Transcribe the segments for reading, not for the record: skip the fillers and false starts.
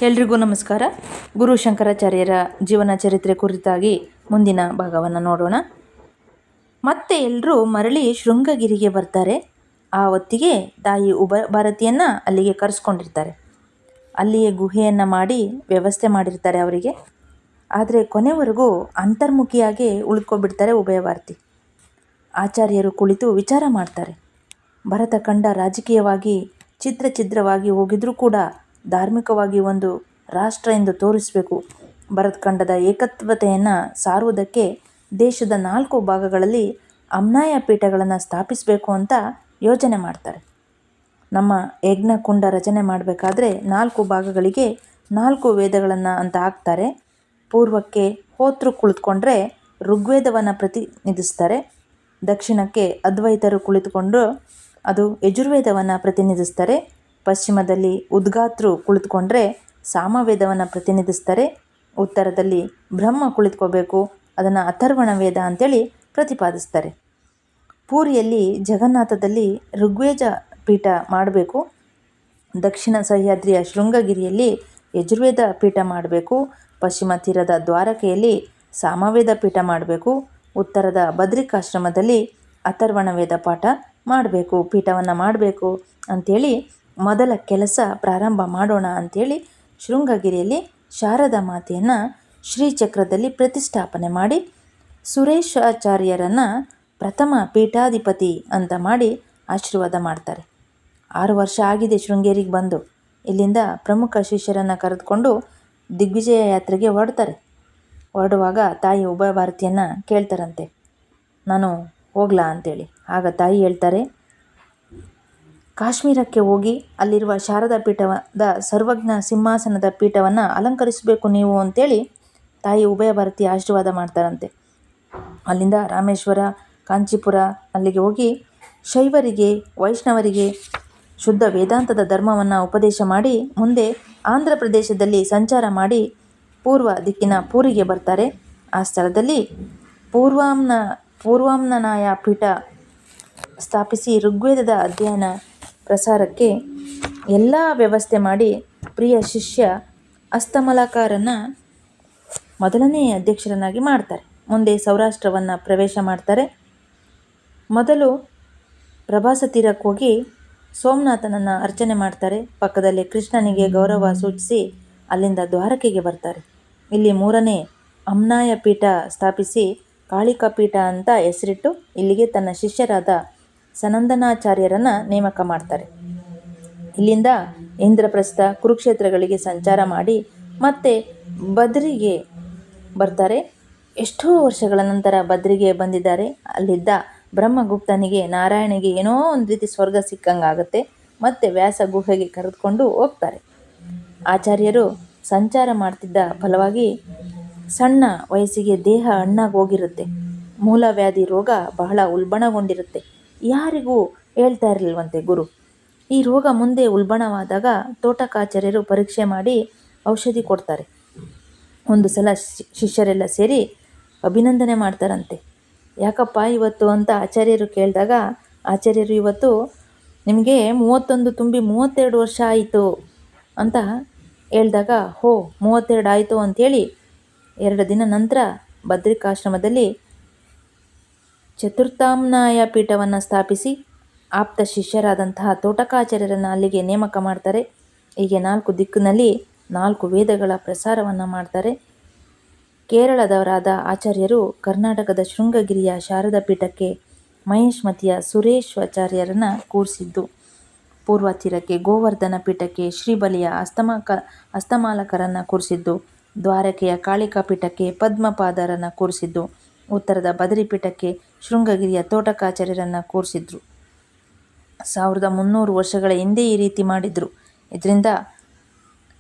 ಎಲ್ರಿಗೂ ನಮಸ್ಕಾರ. ಗುರು ಶಂಕರಾಚಾರ್ಯರ ಜೀವನ ಚರಿತ್ರೆ ಕುರಿತಾಗಿ ಮುಂದಿನ ಭಾಗವನ್ನು ನೋಡೋಣ. ಮತ್ತೆ ಎಲ್ಲರೂ ಮರಳಿ ಶೃಂಗಗಿರಿಗೆ ಬರ್ತಾರೆ. ಆ ಹೊತ್ತಿಗೆ ತಾಯಿ ಭಾರತಿಯನ್ನು ಅಲ್ಲಿಗೆ ಕರೆಸ್ಕೊಂಡಿರ್ತಾರೆ. ಅಲ್ಲಿಯೇ ಗುಹೆಯನ್ನು ಮಾಡಿ ವ್ಯವಸ್ಥೆ ಮಾಡಿರ್ತಾರೆ ಅವರಿಗೆ. ಆದರೆ ಕೊನೆವರೆಗೂ ಅಂತರ್ಮುಖಿಯಾಗಿ ಉಳಿದುಕೊಬಿಡ್ತಾರೆ ಭಾರತಿ. ಆಚಾರ್ಯರು ಕುಳಿತು ವಿಚಾರ ಮಾಡ್ತಾರೆ. ಭರತ ಖಂಡ ರಾಜಕೀಯವಾಗಿ ಛಿದ್ರವಾಗಿ ಹೋಗಿದ್ರೂ ಕೂಡ ಧಾರ್ಮಿಕವಾಗಿ ಒಂದು ರಾಷ್ಟ್ರ ಎಂದು ತೋರಿಸಬೇಕು. ಭರತಖಂಡದ ಏಕತ್ವತೆಯನ್ನು ಸಾರುವುದಕ್ಕೆ ದೇಶದ 4 ಭಾಗಗಳಲ್ಲಿ ಅಮ್ನಾಯ ಪೀಠಗಳನ್ನು ಸ್ಥಾಪಿಸಬೇಕು ಅಂತ ಯೋಚನೆ ಮಾಡ್ತಾರೆ. ನಮ್ಮ ಯಜ್ಞಕುಂಡ ರಚನೆ ಮಾಡಬೇಕಾದ್ರೆ 4 ಭಾಗಗಳಿಗೆ 4 ವೇದಗಳನ್ನು ಅಂತ ಹಾಕ್ತಾರೆ. ಪೂರ್ವಕ್ಕೆ ಹೋತೃ ಕುಳಿತುಕೊಂಡ್ರೆ ಋಗ್ವೇದವನ್ನು ಪ್ರತಿನಿಧಿಸ್ತಾರೆ. ದಕ್ಷಿಣಕ್ಕೆ ಅದ್ವೈತರು ಕುಳಿತುಕೊಂಡು ಅದು ಯಜುರ್ವೇದವನ್ನು ಪ್ರತಿನಿಧಿಸ್ತಾರೆ. ಪಶ್ಚಿಮದಲ್ಲಿ ಉದ್ಗಾತೃ ಕುಳಿತುಕೊಂಡ್ರೆ ಸಾಮವೇದವನ್ನು ಪ್ರತಿನಿಧಿಸ್ತಾರೆ. ಉತ್ತರದಲ್ಲಿ ಬ್ರಹ್ಮ ಕುಳಿತುಕೋಬೇಕು, ಅದನ್ನು ಅಥರ್ವಣ ವೇದ ಅಂತೇಳಿ ಪ್ರತಿಪಾದಿಸ್ತಾರೆ. ಪೂರಿಯಲ್ಲಿ ಜಗನ್ನಾಥದಲ್ಲಿ ಋಗ್ವೇದ ಪೀಠ ಮಾಡಬೇಕು. ದಕ್ಷಿಣ ಸಹ್ಯಾದ್ರಿಯ ಶೃಂಗಗಿರಿಯಲ್ಲಿ ಯಜುರ್ವೇದ ಪೀಠ ಮಾಡಬೇಕು. ಪಶ್ಚಿಮ ತೀರದ ದ್ವಾರಕೆಯಲ್ಲಿ ಸಾಮವೇದ ಪೀಠ ಮಾಡಬೇಕು. ಉತ್ತರದ ಬದ್ರಿಕಾಶ್ರಮದಲ್ಲಿ ಅಥರ್ವಣ ವೇದ ಪಾಠ ಮಾಡಬೇಕು, ಪೀಠವನ್ನು ಮಾಡಬೇಕು ಅಂಥೇಳಿ ಮೊದಲ ಕೆಲಸ ಪ್ರಾರಂಭ ಮಾಡೋಣ ಅಂಥೇಳಿ ಶೃಂಗಗಿರಿಯಲ್ಲಿ ಶಾರದಾ ಮಾತೆಯನ್ನು ಶ್ರೀಚಕ್ರದಲ್ಲಿ ಪ್ರತಿಷ್ಠಾಪನೆ ಮಾಡಿ ಸುರೇಶಾಚಾರ್ಯರನ್ನು ಪ್ರಥಮ ಪೀಠಾಧಿಪತಿ ಅಂತ ಮಾಡಿ ಆಶೀರ್ವಾದ ಮಾಡ್ತಾರೆ. 6 ವರ್ಷ ಆಗಿದೆ ಶೃಂಗೇರಿಗೆ ಬಂದು. ಇಲ್ಲಿಂದ ಪ್ರಮುಖ ಶಿಷ್ಯರನ್ನು ಕರೆದುಕೊಂಡು ದಿಗ್ವಿಜಯ ಯಾತ್ರೆಗೆ ಹೊರಡುವಾಗ ತಾಯಿ ಭಾರತಿಯನ್ನು ಕೇಳ್ತಾರಂತೆ, ನಾನು ಹೋಗ್ಲಾ ಅಂತೇಳಿ. ಆಗ ತಾಯಿ ಹೇಳ್ತಾರೆ, ಕಾಶ್ಮೀರಕ್ಕೆ ಹೋಗಿ ಅಲ್ಲಿರುವ ಶಾರದಾ ಪೀಠದ ಸರ್ವಜ್ಞ ಸಿಂಹಾಸನದ ಪೀಠವನ್ನು ಅಲಂಕರಿಸಬೇಕು ನೀವು ಅಂತೇಳಿ ತಾಯಿ ಭಾರತಿ ಆಶೀರ್ವಾದ ಮಾಡ್ತಾರಂತೆ. ಅಲ್ಲಿಂದ ರಾಮೇಶ್ವರ, ಕಾಂಚೀಪುರ ಅಲ್ಲಿಗೆ ಹೋಗಿ ಶೈವರಿಗೆ, ವೈಷ್ಣವರಿಗೆ ಶುದ್ಧ ವೇದಾಂತದ ಧರ್ಮವನ್ನು ಉಪದೇಶ ಮಾಡಿ ಮುಂದೆ ಆಂಧ್ರ ಪ್ರದೇಶದಲ್ಲಿ ಸಂಚಾರ ಮಾಡಿ ಪೂರ್ವ ದಿಕ್ಕಿನ ಪೂರಿಗೆ ಬರ್ತಾರೆ. ಆ ಸ್ಥಳದಲ್ಲಿ ಪೂರ್ವಾಮ್ನಾಯ ಪೀಠ ಸ್ಥಾಪಿಸಿ ಋಗ್ವೇದದ ಅಧ್ಯಯನ ಪ್ರಸಾರಕ್ಕೆ ಎಲ್ಲ ವ್ಯವಸ್ಥೆ ಮಾಡಿ ಪ್ರಿಯ ಶಿಷ್ಯ ಅಸ್ತಮಲಕರನ್ನು ಮೊದಲನೇ ಅಧ್ಯಕ್ಷರನ್ನಾಗಿ ಮಾಡ್ತಾರೆ. ಮುಂದೆ ಸೌರಾಷ್ಟ್ರವನ್ನು ಪ್ರವೇಶ ಮಾಡ್ತಾರೆ. ಮೊದಲು ಪ್ರಭಾಸ ತೀರಕ್ಕೆ ಹೋಗಿ ಸೋಮನಾಥನನ್ನು ಅರ್ಚನೆ ಮಾಡ್ತಾರೆ. ಪಕ್ಕದಲ್ಲಿ ಕೃಷ್ಣನಿಗೆ ಗೌರವ ಸೂಚಿಸಿ ಅಲ್ಲಿಂದ ದ್ವಾರಕೆಗೆ ಬರ್ತಾರೆ. ಇಲ್ಲಿ 3ನೇ ಅಮ್ನಾಯ ಪೀಠ ಸ್ಥಾಪಿಸಿ ಕಾಳಿಕಾ ಪೀಠ ಅಂತ ಹೆಸರಿಟ್ಟು ಇಲ್ಲಿಗೆ ತನ್ನ ಶಿಷ್ಯರಾದ ಸನಂದನಾಚಾರ್ಯರನ್ನು ನೇಮಕ ಮಾಡ್ತಾರೆ. ಇಲ್ಲಿಂದ ಇಂದ್ರಪ್ರಸ್ಥ, ಕುರುಕ್ಷೇತ್ರಗಳಿಗೆ ಸಂಚಾರ ಮಾಡಿ ಮತ್ತೆ ಬದ್ರಿಗೆ ಬರ್ತಾರೆ. ಎಷ್ಟೋ ವರ್ಷಗಳ ನಂತರ ಬದ್ರಿಗೆ ಬಂದಿದ್ದಾರೆ. ಅಲ್ಲಿದ್ದ ಬ್ರಹ್ಮಗುಪ್ತನಿಗೆ, ನಾರಾಯಣಿಗೆ ಏನೋ ಒಂದು ರೀತಿ ಸ್ವರ್ಗ ಸಿಕ್ಕಂಗಾಗುತ್ತೆ. ಮತ್ತೆ ವ್ಯಾಸ ಗುಹೆಗೆ ಕರೆದುಕೊಂಡು ಹೋಗ್ತಾರೆ. ಆಚಾರ್ಯರು ಸಂಚಾರ ಮಾಡ್ತಿದ್ದ ಫಲವಾಗಿ ಸಣ್ಣ ವಯಸ್ಸಿಗೆ ದೇಹ ಹಣ್ಣಾಗಿ ಹೋಗಿರುತ್ತೆ. ಮೂಲವ್ಯಾಧಿ ರೋಗ ಬಹಳ ಉಲ್ಬಣಗೊಂಡಿರುತ್ತೆ. ಯಾರಿಗೂ ಹೇಳ್ತಾ ಇರಲಿಲ್ವಂತೆ ಗುರು. ಈ ರೋಗ ಮುಂದೆ ಉಲ್ಬಣವಾದಾಗ ತೋಟಕಾಚಾರ್ಯರು ಪರೀಕ್ಷೆ ಮಾಡಿ ಔಷಧಿ ಕೊಡ್ತಾರೆ. ಒಂದು ಸಲ ಶಿಷ್ಯರೆಲ್ಲ ಸೇರಿ ಅಭಿನಂದನೆ ಮಾಡ್ತಾರಂತೆ. ಯಾಕಪ್ಪ ಇವತ್ತು ಅಂತ ಆಚಾರ್ಯರು ಕೇಳಿದಾಗ, ಆಚಾರ್ಯರು ಇವತ್ತು ನಿಮಗೆ 31 ತುಂಬಿ 32 ವರ್ಷ ಆಯಿತು ಅಂತ ಹೇಳಿದಾಗ, 32 ಆಯಿತು ಅಂಥೇಳಿ 2 ದಿನ ನಂತರ ಬದ್ರಿಕಾಶ್ರಮದಲ್ಲಿ ಚತುರ್ಥಾಮ್ನಾಯ ಪೀಠವನ್ನು ಸ್ಥಾಪಿಸಿ ಆಪ್ತ ಶಿಷ್ಯರಾದಂತಹ ತೋಟಕಾಚಾರ್ಯರನ್ನು ಅಲ್ಲಿಗೆ ನೇಮಕ ಮಾಡ್ತಾರೆ. ಹೀಗೆ 4 ದಿಕ್ಕಿನಲ್ಲಿ 4 ವೇದಗಳ ಪ್ರಸಾರವನ್ನು ಮಾಡ್ತಾರೆ. ಕೇರಳದವರಾದ ಆಚಾರ್ಯರು ಕರ್ನಾಟಕದ ಶೃಂಗಗಿರಿಯ ಶಾರದಾ ಪೀಠಕ್ಕೆ ಮಹೇಶ್ಮತಿಯ ಸುರೇಶ್ವಾಚಾರ್ಯರನ್ನು ಕೂರಿಸಿದ್ದು, ಪೂರ್ವ ತೀರಕ್ಕೆ ಗೋವರ್ಧನ ಪೀಠಕ್ಕೆ ಶ್ರೀಬಲಿಯ ಅಸ್ತಮಾಲಕರನ್ನು ಕೂರಿಸಿದ್ದು, ದ್ವಾರಕೆಯ ಕಾಳಿಕಾ ಪೀಠಕ್ಕೆ ಪದ್ಮಪಾದರನ್ನು ಕೂರಿಸಿದ್ದು, ಉತ್ತರದ ಬದರಿಪೀಠಕ್ಕೆ ಶೃಂಗಗಿರಿಯ ತೋಟಕಾಚಾರ್ಯರನ್ನು ಕೂರಿಸಿದ್ರು. 1300 ವರ್ಷಗಳ ಹಿಂದೆ ಈ ರೀತಿ ಮಾಡಿದರು. ಇದರಿಂದ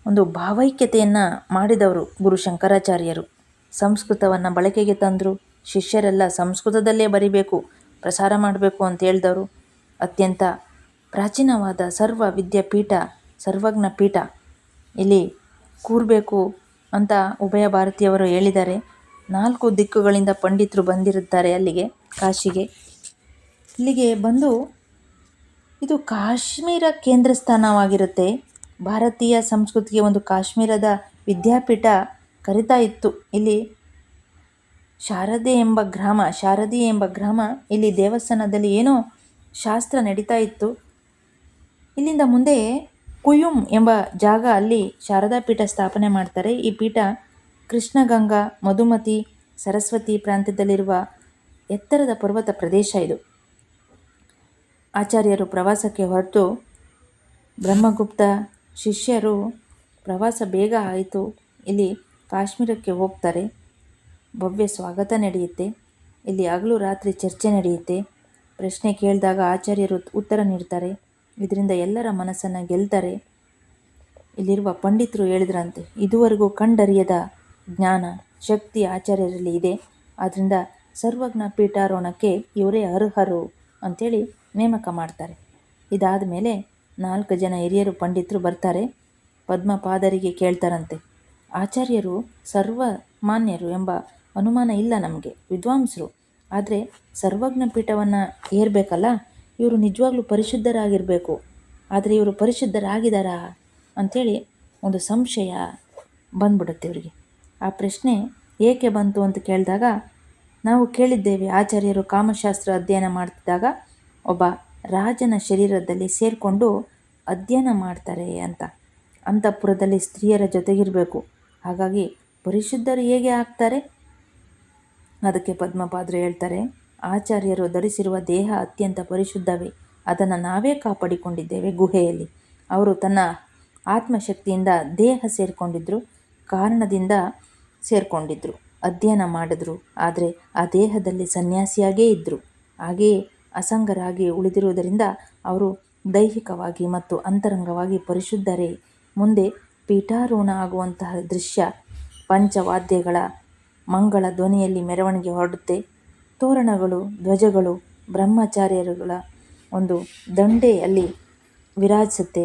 ಒಂದು ಭಾವೈಕ್ಯತೆಯನ್ನು ಮಾಡಿದವರು ಗುರು ಶಂಕರಾಚಾರ್ಯರು. ಸಂಸ್ಕೃತವನ್ನು ಬಳಕೆಗೆ ತಂದರು. ಶಿಷ್ಯರೆಲ್ಲ ಸಂಸ್ಕೃತದಲ್ಲೇ ಬರಿಬೇಕು, ಪ್ರಸಾರ ಮಾಡಬೇಕು ಅಂತ ಹೇಳಿದವರು. ಅತ್ಯಂತ ಪ್ರಾಚೀನವಾದ ಸರ್ವ ವಿದ್ಯಾಪೀಠ, ಸರ್ವಜ್ಞ ಪೀಠ ಇಲ್ಲಿ ಕೂರಬೇಕು ಅಂತ ಭಾರತಿಯವರು ಹೇಳಿದ್ದಾರೆ. 4 ದಿಕ್ಕುಗಳಿಂದ ಪಂಡಿತರು ಬಂದಿರುತ್ತಾರೆ ಅಲ್ಲಿಗೆ, ಕಾಶಿಗೆ. ಇಲ್ಲಿಗೆ ಬಂದು ಇದು ಕಾಶ್ಮೀರ ಕೇಂದ್ರ ಸ್ಥಾನವಾಗಿರುತ್ತೆ. ಭಾರತೀಯ ಸಂಸ್ಕೃತಿಗೆ ಒಂದು ಕಾಶ್ಮೀರದ ವಿದ್ಯಾಪೀಠ ಕರಿತಾ ಇತ್ತು. ಇಲ್ಲಿ ಶಾರದಿ ಎಂಬ ಗ್ರಾಮ ಇಲ್ಲಿ ದೇವಸ್ಥಾನದಲ್ಲಿ ಏನೋ ಶಾಸ್ತ್ರ ನಡೀತಾ ಇತ್ತು. ಇಲ್ಲಿಂದ ಮುಂದೆ ಕುಯುಮ್ ಎಂಬ ಜಾಗ, ಅಲ್ಲಿ ಶಾರದಾ ಪೀಠ ಸ್ಥಾಪನೆ ಮಾಡ್ತಾರೆ. ಈ ಪೀಠ ಕೃಷ್ಣಗಂಗಾ, ಮಧುಮತಿ, ಸರಸ್ವತಿ ಪ್ರಾಂತ್ಯದಲ್ಲಿರುವ ಎತ್ತರದ ಪರ್ವತ ಪ್ರದೇಶ ಇದು. ಆಚಾರ್ಯರು ಪ್ರವಾಸಕ್ಕೆ ಹೊರಟು ಬ್ರಹ್ಮಗುಪ್ತ ಶಿಷ್ಯರು ಪ್ರವಾಸ ಬೇಗ ಆಯಿತು, ಇಲ್ಲಿ ಕಾಶ್ಮೀರಕ್ಕೆ ಹೋಗ್ತಾರೆ. ಭವ್ಯ ಸ್ವಾಗತ ನಡೆಯುತ್ತೆ. ಇಲ್ಲಿ ಹಗಲು ರಾತ್ರಿ ಚರ್ಚೆ ನಡೆಯುತ್ತೆ. ಪ್ರಶ್ನೆ ಕೇಳಿದಾಗ ಆಚಾರ್ಯರು ಉತ್ತರ ನೀಡ್ತಾರೆ. ಇದರಿಂದ ಎಲ್ಲರ ಮನಸ್ಸನ್ನು ಗೆಲ್ತಾರೆ. ಇಲ್ಲಿರುವ ಪಂಡಿತರು ಹೇಳಿದ್ರಂತೆ, ಇದುವರೆಗೂ ಕಂಡರಿಯದ ಜ್ಞಾನ ಶಕ್ತಿ ಆಚಾರ್ಯರಲ್ಲಿ ಇದೆ. ಆದ್ದರಿಂದ ಸರ್ವಜ್ಞ ಪೀಠಾರೋಹಣಕ್ಕೆ ಇವರೇ ಅರ್ಹರು ಅಂಥೇಳಿ ನೇಮಕ ಮಾಡ್ತಾರೆ. ಇದಾದ ಮೇಲೆ 4 ಜನ ಹಿರಿಯರು ಪಂಡಿತರು ಬರ್ತಾರೆ. ಪದ್ಮಪಾದರಿಗೆ ಕೇಳ್ತಾರಂತೆ, ಆಚಾರ್ಯರು ಸರ್ವಮಾನ್ಯರು ಎಂಬ ಅನುಮಾನ ಇಲ್ಲ ನಮಗೆ, ವಿದ್ವಾಂಸರು. ಆದರೆ ಸರ್ವಜ್ಞ ಪೀಠವನ್ನು ಏರಬೇಕಲ್ಲ, ಇವರು ನಿಜವಾಗ್ಲೂ ಪರಿಶುದ್ಧರಾಗಿರಬೇಕು. ಆದರೆ ಇವರು ಪರಿಶುದ್ಧರಾಗಿದ್ದಾರಾ ಅಂಥೇಳಿ ಒಂದು ಸಂಶಯ ಬಂದ್ಬಿಡುತ್ತೆ ಇವರಿಗೆ. ಆ ಪ್ರಶ್ನೆ ಏಕೆ ಬಂತು ಅಂತ ಕೇಳಿದಾಗ, ನಾವು ಕೇಳಿದ್ದೇವೆ ಆಚಾರ್ಯರು ಕಾಮಶಾಸ್ತ್ರ ಅಧ್ಯಯನ ಮಾಡ್ತಿದ್ದಾಗ ಒಬ್ಬ ರಾಜನ ಶರೀರದಲ್ಲಿ ಸೇರಿಕೊಂಡು ಅಧ್ಯಯನ ಮಾಡ್ತಾರೆ ಅಂತ. ಅಂತಃಪುರದಲ್ಲಿ ಸ್ತ್ರೀಯರ ಜೊತೆಗಿರಬೇಕು, ಹಾಗಾಗಿ ಪರಿಶುದ್ಧರು ಹೇಗೆ ಆಗ್ತಾರೆ? ಅದಕ್ಕೆ ಪದ್ಮಪಾದರು ಹೇಳ್ತಾರೆ, ಆಚಾರ್ಯರು ಧರಿಸಿರುವ ದೇಹ ಅತ್ಯಂತ ಪರಿಶುದ್ಧವೇ, ಅದನ್ನು ನಾವೇ ಕಾಪಾಡಿಕೊಂಡಿದ್ದೇವೆ ಗುಹೆಯಲ್ಲಿ. ಅವರು ತನ್ನ ಆತ್ಮಶಕ್ತಿಯಿಂದ ದೇಹ ಸೇರಿಕೊಂಡಿದ್ರು, ಕಾರಣದಿಂದ ಸೇರಿಕೊಂಡಿದ್ರು, ಅಧ್ಯಯನ ಮಾಡಿದ್ರು. ಆದರೆ ಆ ದೇಹದಲ್ಲಿ ಸನ್ಯಾಸಿಯಾಗೇ ಇದ್ದರು. ಹಾಗೆಯೇ ಅಸಂಗರಾಗಿ ಉಳಿದಿರುವುದರಿಂದ ಅವರು ದೈಹಿಕವಾಗಿ ಮತ್ತು ಅಂತರಂಗವಾಗಿ ಪರಿಶುದ್ಧರೇ. ಮುಂದೆ ಪೀಠಾರೋಹಣ ಆಗುವಂತಹ ದೃಶ್ಯ, ಪಂಚವಾದ್ಯಗಳ ಮಂಗಳ ಧ್ವನಿಯಲ್ಲಿ ಮೆರವಣಿಗೆ ಹೊರಡುತ್ತೆ. ತೋರಣಗಳು, ಧ್ವಜಗಳು, ಬ್ರಹ್ಮಚಾರ್ಯರುಗಳ ಒಂದು ದಂಡೆ ಅಲ್ಲಿ ವಿರಾಜಿಸುತ್ತೆ.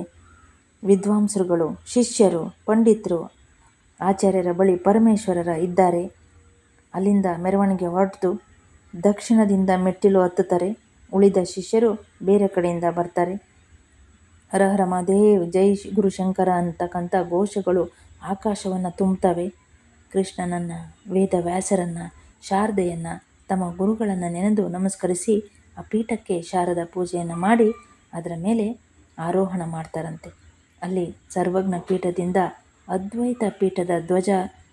ವಿದ್ವಾಂಸರುಗಳು, ಶಿಷ್ಯರು, ಪಂಡಿತರು ಆಚಾರ್ಯರ ಬಳಿ ಪರಮೇಶ್ವರರ ಇದ್ದಾರೆ. ಅಲ್ಲಿಂದ ಮೆರವಣಿಗೆ ಹೊರಟು ದಕ್ಷಿಣದಿಂದ ಮೆಟ್ಟಿಲು ಹತ್ತುತ್ತಾರೆ. ಉಳಿದ ಶಿಷ್ಯರು ಬೇರೆ ಕಡೆಯಿಂದ ಬರ್ತಾರೆ. ಹರ ಹರ ಮಹಾದೇವ್, ಜೈ ಗುರುಶಂಕರ ಅಂತಕ್ಕಂಥ ಘೋಷಗಳು ಆಕಾಶವನ್ನು ತುಂಬುತ್ತವೆ. ಕೃಷ್ಣನನ್ನು, ವೇದವ್ಯಾಸರನ್ನು, ಶಾರದೆಯನ್ನು, ತಮ್ಮ ಗುರುಗಳನ್ನು ನೆನೆದು ನಮಸ್ಕರಿಸಿ ಆ ಪೀಠಕ್ಕೆ ಶಾರದಾ ಪೂಜೆಯನ್ನು ಮಾಡಿ ಅದರ ಮೇಲೆ ಆರೋಹಣ ಮಾಡ್ತಾರಂತೆ. ಅಲ್ಲಿ ಸರ್ವಜ್ಞ ಪೀಠದಿಂದ ಅದ್ವೈತ ಪೀಠದ ಧ್ವಜ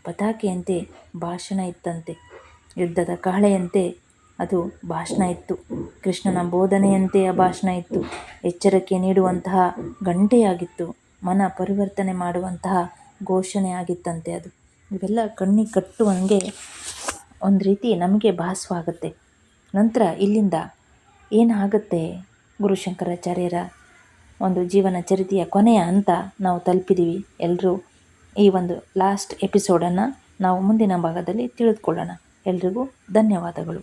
ಪತಾಕೆಯಂತೆ ಭಾಷಣ ಇತ್ತಂತೆ. ಯುದ್ಧದ ಕಹಳೆಯಂತೆ ಅದು ಭಾಷಣ ಇತ್ತು. ಕೃಷ್ಣನ ಬೋಧನೆಯಂತೆ ಆ ಭಾಷಣ ಇತ್ತು. ಎಚ್ಚರಿಕೆ ನೀಡುವಂತಹ ಗಂಟೆಯಾಗಿತ್ತು. ಮನ ಪರಿವರ್ತನೆ ಮಾಡುವಂತಹ ಘೋಷಣೆ ಆಗಿತ್ತಂತೆ ಅದು. ಇವೆಲ್ಲ ಕಣ್ಣಿಗೆ ಕಟ್ಟುವಂಗೆ ಒಂದು ರೀತಿ ನಮಗೆ ಭಾಸವಾಗುತ್ತೆ. ನಂತರ ಇಲ್ಲಿಂದ ಏನಾಗುತ್ತೆ, ಗುರುಶಂಕರಾಚಾರ್ಯರ ಒಂದು ಜೀವನ ಚರಿತೆಯ ಕೊನೆಯ ಹಂತ ನಾವು ತಲುಪಿದ್ದೀವಿ. ಎಲ್ಲರೂ ಈ ಒಂದು ಲಾಸ್ಟ್ ಎಪಿಸೋಡನ್ನು ನಾವು ಮುಂದಿನ ಭಾಗದಲ್ಲಿ ತಿಳಿದುಕೊಳ್ಳೋಣ. ಎಲ್ರಿಗೂ ಧನ್ಯವಾದಗಳು.